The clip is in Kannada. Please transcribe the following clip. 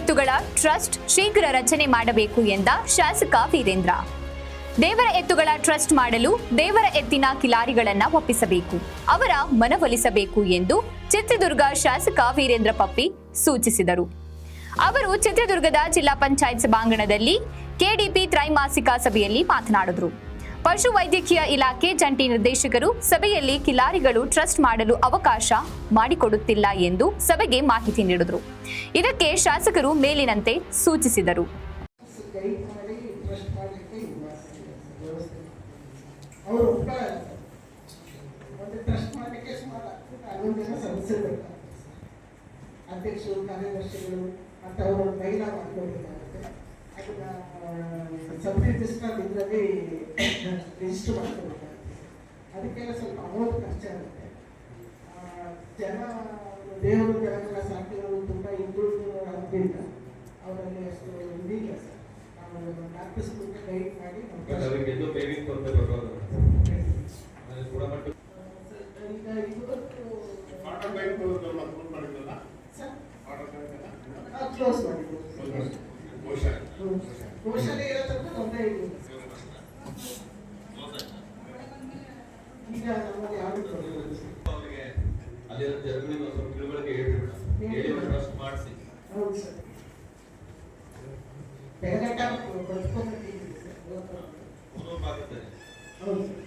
ಎತ್ತುಗಳ ಟ್ರಸ್ಟ್ ಶೀಘ್ರ ರಚನೆ ಮಾಡಬೇಕು ಎಂದ ಶಾಸಕ ವೀರೇಂದ್ರ. ದೇವರ ಎತ್ತುಗಳ ಟ್ರಸ್ಟ್ ಮಾಡಲು ದೇವರ ಎತ್ತಿನ ಕಿಲಾರಿಗಳನ್ನ ಒಪ್ಪಿಸಬೇಕು, ಅವರ ಮನವೊಲಿಸಬೇಕು ಎಂದು ಚಿತ್ರದುರ್ಗ ಶಾಸಕ ವೀರೇಂದ್ರ ಪಪ್ಪಿ ಸೂಚಿಸಿದರು. ಅವರು ಚಿತ್ರದುರ್ಗದ ಜಿಲ್ಲಾ ಪಂಚಾಯತ್ ಸಭಾಂಗಣದಲ್ಲಿ ಕೆಡಿಪಿ ತ್ರೈಮಾಸಿಕ ಸಭೆಯಲ್ಲಿ ಮಾತನಾಡಿದರು. ಪಶು ವೈದ್ಯಕೀಯ ಇಲಾಖೆ ಜಂಟಿ ನಿರ್ದೇಶಕರು ಸಭೆಯಲ್ಲಿ ಕಿಲಾರಿಗಳು ಟ್ರಸ್ಟ್ ಮಾಡಲು ಅವಕಾಶ ಮಾಡಿಕೊಡುತ್ತಿಲ್ಲ ಎಂದು ಸಭೆಗೆ ಮಾಹಿತಿ ನೀಡಿದರು. ಇದಕ್ಕೆ ಶಾಸಕರು ಮೇಲಿನಂತೆ ಸೂಚಿಸಿದರು. ಅಧ್ಯಕ್ಷರು, ಕಾರ್ಯದರ್ಶಿಗಳು ಮತ್ತು ಅವರು ಮಹಿಳಾ ಮಾಡ್ಕೊಳ್ಬೇಕಾಗುತ್ತೆ. ಅದನ್ನ ಸಬ್ ರಿಜಿಸ್ಟರ್ ಇದರಲ್ಲಿ ರಿಜಿಸ್ಟರ್ ಮಾಡ್ಕೊಳ್ಬೇಕಾಗುತ್ತೆ. ಅದಕ್ಕೆಲ್ಲ ಸ್ವಲ್ಪ ಅಮೌಂಟ್ ಖರ್ಚಾಗುತ್ತೆ. ಜನ ದೇವರು ಜನಗಳ ಸಾಕಿಗಳು ತುಂಬ ಇಂಪ್ರೂವ್ ಆದ್ದರಿಂದ ಅವರಲ್ಲಿ ಅಷ್ಟು ಇದಿಲ್ಲ ಸರ್. ನಾವು ಡಾಕ್ಟರ್ಸ್ ಗೈಡ್ ಮಾಡಿ ಕ್ಲೋಸ್ ಮಾಡಿದ್ದು ಘೋಷಣೆ ಇರೋ ತನಕ ತೊಂದರೆ ಇಲ್ಲ. ಈಗ ನಮ್ಮಲ್ಲಿ ಯಾರು ಹೌದು ಸರ್, ಬೆಳಗಟ್ಟ ಬದುಕೋದಿದೆ ಸರ್. ಹೌದು ಸರ್.